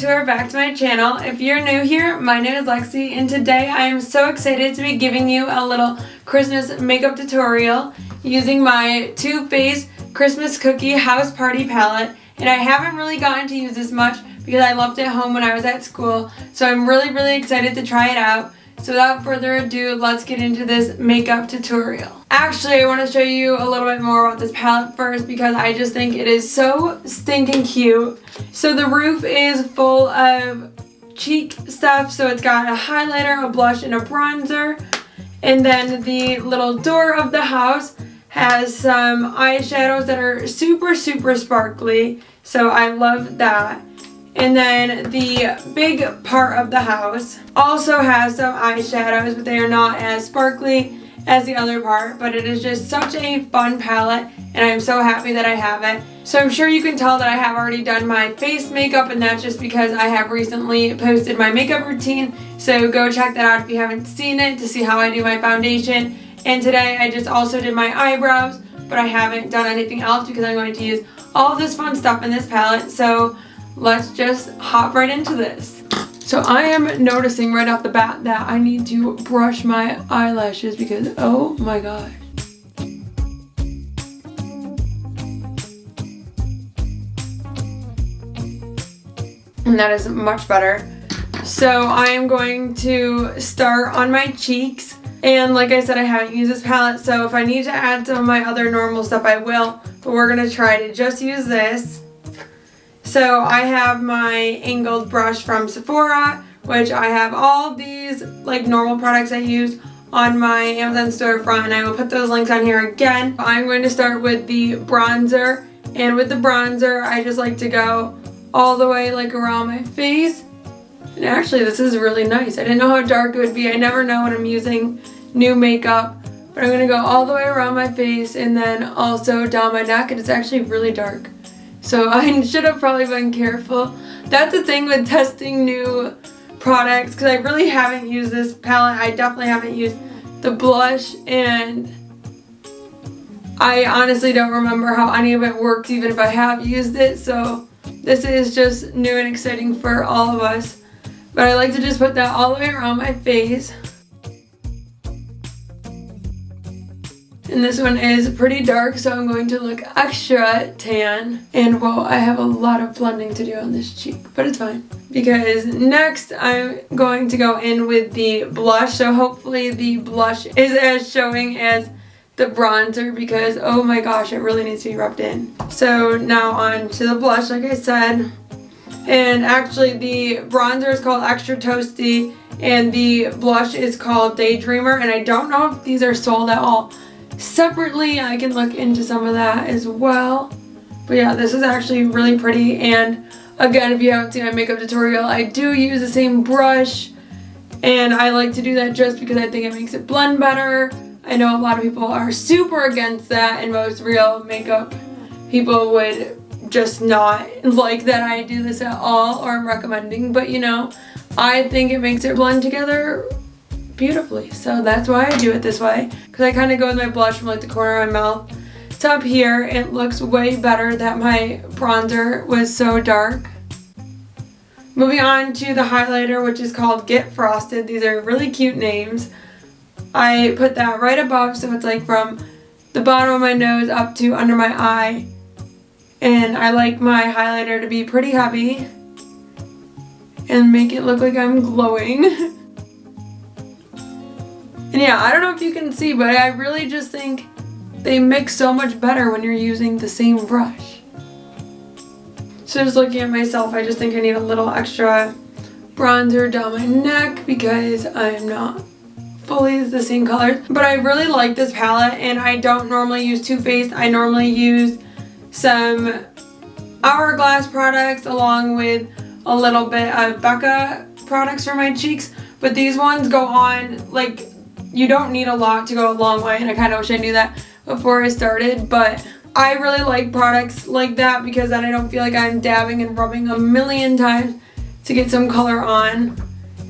or back to my channel. If you're new here, my name is Lexi, and today I am so excited to be giving you a little Christmas makeup tutorial using my Too Faced Christmas Cookie House Party palette. And I haven't really gotten to use this much because I left it home when I was at school, so I'm really excited to try it out. So without further ado, let's get into this makeup tutorial. Actually, I want to show you a little bit more about this palette first because I just think it is so stinking cute. So the roof is full of cheek stuff, so it's got a highlighter, a blush, and a bronzer. And then the little door of the house has some eyeshadows that are super sparkly, so I love that. And then the big part of the house also has some eyeshadows, but they are not as sparkly as the other part. But it is just such a fun palette, and I'm so happy that I have it. So I'm sure you can tell that I have already done my face makeup, and that's just because I have recently posted my makeup routine. So go check that out if you haven't seen it to see how I do my foundation. And today I just also did my eyebrows, but I haven't done anything else because I'm going to use all of this fun stuff in this palette. So let's just hop right into this. So I am noticing right off the bat that I need to brush my eyelashes because oh my god. And that is much better. So I am going to start on my cheeks. And like I said, I haven't used this palette, so if I need to add some of my other normal stuff, I will. But we're going to try to just use this. So I have my angled brush from Sephora, which I have all these like normal products I use on my Amazon storefront, and I will put those links on here again. I'm going to start with the bronzer, and with the bronzer, I just like to go all the way like around my face. And actually, this is really nice. I didn't know how dark it would be. I never know when I'm using new makeup, but I'm going to go all the way around my face and then also down my neck, and it's actually really dark. So I should have probably been careful. That's the thing with testing new products, because I really haven't used this palette. I definitely haven't used the blush, and I honestly don't remember how any of it works even if I have used it. So this is just new and exciting for all of us. But I like to just put that all the way around my face. And this one is pretty dark, so I'm going to look extra tan. And whoa, I have a lot of blending to do on this cheek, but it's fine. Because next I'm going to go in with the blush. So hopefully the blush is as showing as the bronzer because oh my gosh, it really needs to be rubbed in. So now on to the blush, like I said. And actually the bronzer is called Extra Toasty and the blush is called Daydreamer, and I don't know if these are sold at all separately. I can look into some of that as well. But yeah, this is actually really pretty. And again, if you haven't seen my makeup tutorial, I do use the same brush, and I like to do that just because I think it makes it blend better. I know a lot of people are super against that, and most real makeup people would just not like that I do this at all or I'm recommending, but you know, I think it makes it blend together beautifully. So that's why I do it this way, because I kind of go with my blush from like the corner of my mouth to up here. It looks way better that my bronzer was so dark. Moving on to the highlighter, which is called Get Frosted. These are really cute names. I put that right above, so it's like from the bottom of my nose up to under my eye. And I like my highlighter to be pretty heavy and make it look like I'm glowing. And yeah, I don't know if you can see, but I really just think they mix so much better when you're using the same brush. So just looking at myself, I just think I need a little extra bronzer down my neck because I'm not fully the same colors. But I really like this palette, and I don't normally use Too Faced. I normally use some Hourglass products along with a little bit of Becca products for my cheeks, but these ones go on like you don't need a lot to go a long way, and I kind of wish I knew that before I started. But I really like products like that because then I don't feel like I'm dabbing and rubbing a million times to get some color on.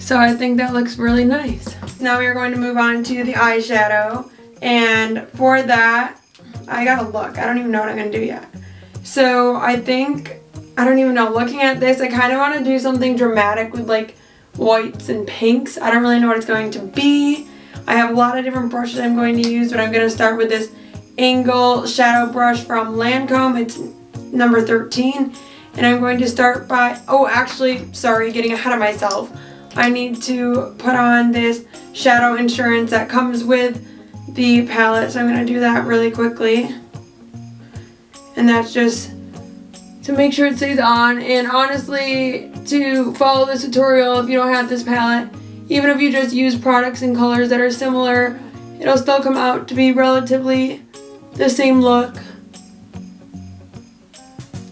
So I think that looks really nice. Now we are going to move on to the eyeshadow, and for that I gotta look. I don't even know what I'm gonna do yet. So I think I don't even know. Looking at this, I kind of want to do something dramatic with like whites and pinks. I don't really know what it's going to be. I have a lot of different brushes I'm going to use, but I'm going to start with this angle shadow brush from Lancome. It's number 13. And I'm going to start by, oh actually, sorry, getting ahead of myself. I need to put on this shadow insurance that comes with the palette. So I'm going to do that really quickly. And that's just to make sure it stays on. And honestly, to follow this tutorial, if you don't have this palette, even if you just use products and colors that are similar, it'll still come out to be relatively the same look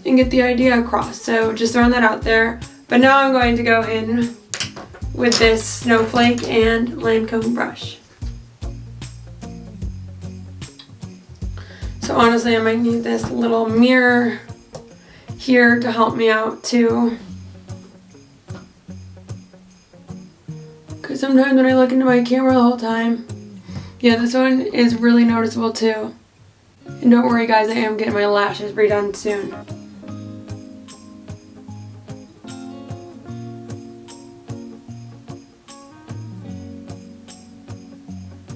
and get the idea across. So just throwing that out there. But now I'm going to go in with this Snowflake and Lancome brush. So honestly, I might need this little mirror here to help me out too. Because sometimes when I look into my camera the whole time, yeah, this one is really noticeable too. And don't worry guys, I am getting my lashes redone soon.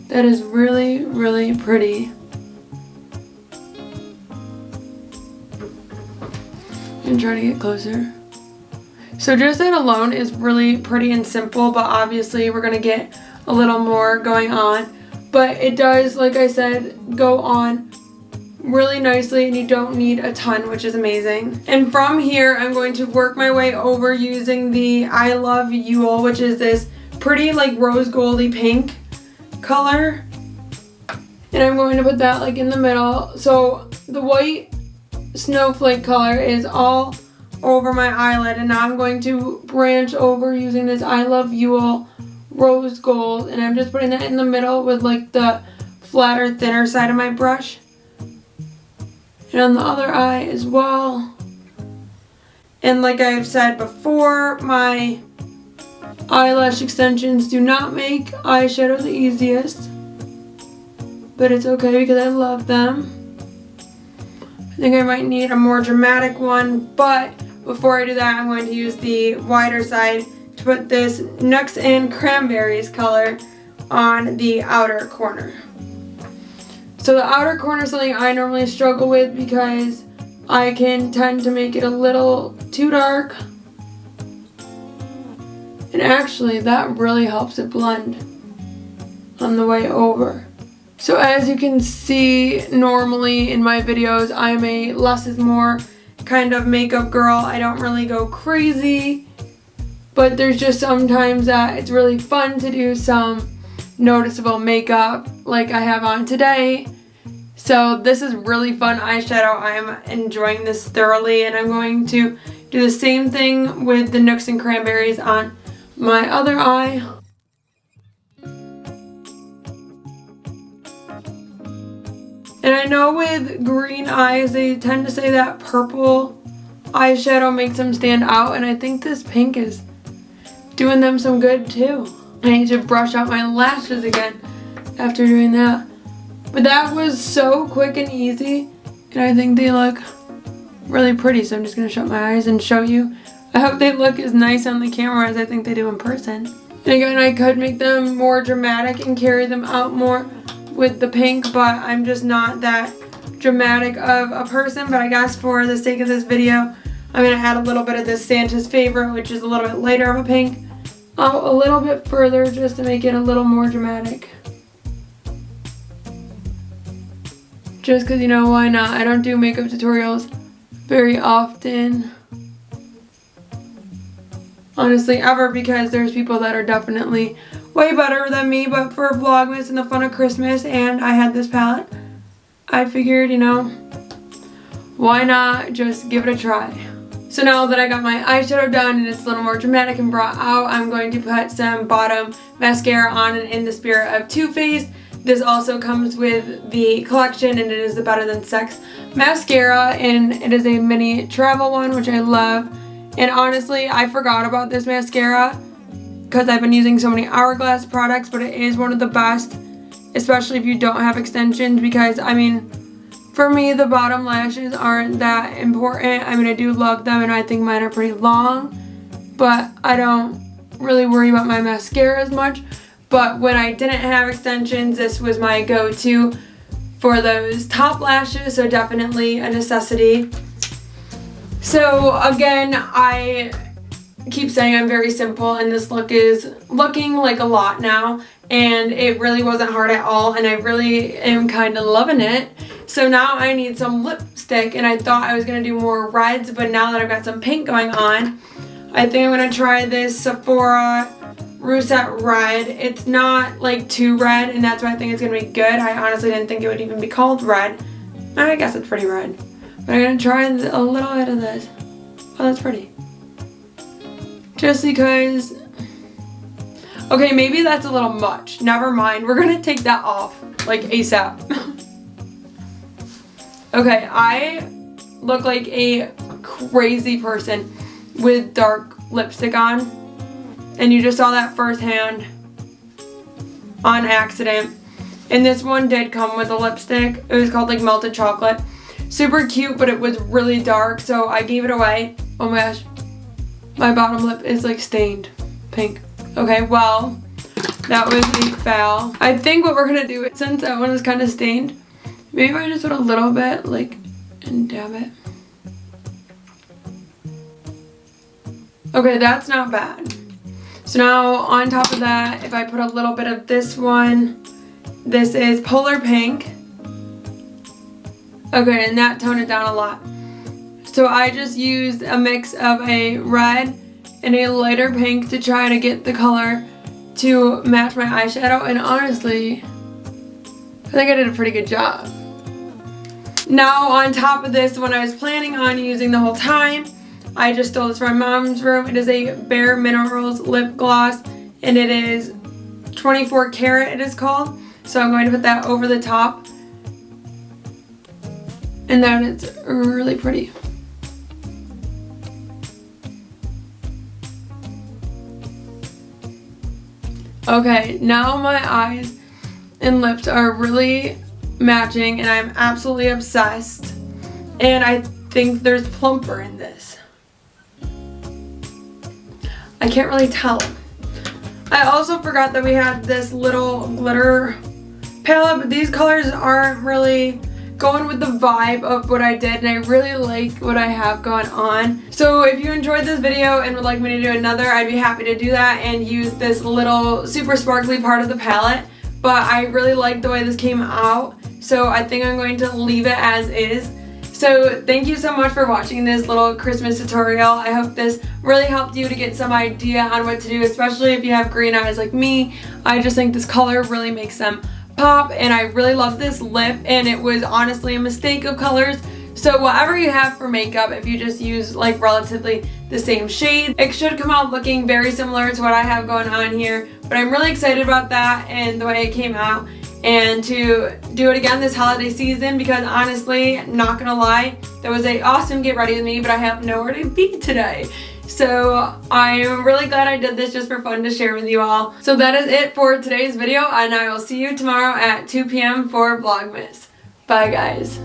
That is really, really pretty. And try to get closer. So just that alone is really pretty and simple, but obviously we're gonna get a little more going on. But it does, like I said, go on really nicely and you don't need a ton, which is amazing. And from here, I'm going to work my way over using the I Love Yule, which is this pretty like rose goldy pink color. And I'm going to put that like in the middle. So the white snowflake color is all over my eyelid, and now I'm going to branch over using this I Love Yule rose gold, and I'm just putting that in the middle with like the flatter, thinner side of my brush, and on the other eye as well. And like I've said before, my eyelash extensions do not make eyeshadow the easiest, but it's okay because I love them. I think I might need a more dramatic one, but before I do that, I'm going to use the wider side to put this Nooks and Cranberries color on the outer corner. So the outer corner is something I normally struggle with because I can tend to make it a little too dark. And actually, that really helps it blend on the way over. So as you can see, normally in my videos, I'm a less is more kind of makeup girl. I don't really go crazy, but there's just sometimes that it's really fun to do some noticeable makeup like I have on today. So this is really fun eyeshadow. I'm enjoying this thoroughly, and I'm going to do the same thing with the Nooks and Cranberries on my other eye. And I know with green eyes, they tend to say that purple eyeshadow makes them stand out, and I think this pink is doing them some good too. I need to brush out my lashes again after doing that. But that was so quick and easy, and I think they look really pretty, so I'm just going to shut my eyes and show you. I hope they look as nice on the camera as I think they do in person. And again, I could make them more dramatic and carry them out more with the pink, but I'm just not that dramatic of a person. But I guess for the sake of this video, I'm going to add a little bit of this Santa's Favorite, which is a little bit lighter of a pink, a little bit further just to make it a little more dramatic. Just because, you know, why not? I don't do makeup tutorials very often. Honestly, ever, because there's people that are definitely way better than me, but for Vlogmas and the fun of Christmas, and I had this palette, I figured, you know, why not just give it a try. So now that I got my eyeshadow done and it's a little more dramatic and brought out, I'm going to put some bottom mascara on, and in the spirit of Too Faced, this also comes with the collection, and it is the Better Than Sex mascara, and it is a mini travel one, which I love. And honestly, I forgot about this mascara because I've been using so many Hourglass products, but it is one of the best, especially if you don't have extensions, because I mean, For me, the bottom lashes aren't that important. I mean, I do love them and I think mine are pretty long, but I don't really worry about my mascara as much. But when I didn't have extensions, this was my go-to for those top lashes, so definitely a necessity. So again, I keep saying I'm very simple, and this look is looking like a lot now, and it really wasn't hard at all, and I really am kind of loving it. So now I need some lipstick, and I thought I was going to do more reds, but now that I've got some pink going on, I think I'm going to try this Sephora Russet Red. It's not like too red, and that's why I think it's going to be good. I honestly didn't think it would even be called red. I guess it's pretty red. But I'm going to try a little bit of this. Oh, that's pretty. Just because... Okay, maybe that's a little much. Never mind. We're going to take that off, like ASAP. Okay, I look like a crazy person with dark lipstick on. And you just saw that firsthand on accident. And this one did come with a lipstick. It was called like Melted Chocolate. Super cute, but it was really dark, so I gave it away. Oh my gosh. My bottom lip is like stained pink. Okay, well, that was a fail. I think what we're gonna do, since that one is kind of stained, maybe I just put a little bit, like, and dab it. Okay, that's not bad. So now, on top of that, if I put a little bit of this one, this is Polar Pink. Okay, and that toned it down a lot. So I just used a mix of a red and a lighter pink to try to get the color to match my eyeshadow, and honestly, I think I did a pretty good job. Now, on top of this, when I was planning on using the whole time, I just stole this from my mom's room. It is a Bare Minerals lip gloss, and it is 24 karat, it is called. So I'm going to put that over the top. And then it's really pretty. Okay, now my eyes and lips are really matching, and I'm absolutely obsessed. And I think there's plumper in this. I can't really tell. I also forgot that we had this little glitter palette, but these colors aren't really going with the vibe of what I did, and I really like what I have going on. So if you enjoyed this video and would like me to do another, I'd be happy to do that and use this little super sparkly part of the palette. But I really like the way this came out, so I think I'm going to leave it as is. So thank you so much for watching this little Christmas tutorial. I hope this really helped you to get some idea on what to do, especially if you have green eyes like me. I just think this color really makes them pop, and I really love this lip, and it was honestly a mistake of colors. So whatever you have for makeup, if you just use like relatively the same shade, it should come out looking very similar to what I have going on here. But I'm really excited about that and the way it came out, and to do it again this holiday season, because honestly, not gonna lie, that was an awesome get ready with me, but I have nowhere to be today. So I'm really glad I did this just for fun to share with you all. So that is it for today's video, and I will see you tomorrow at 2 p.m. for Vlogmas. Bye guys.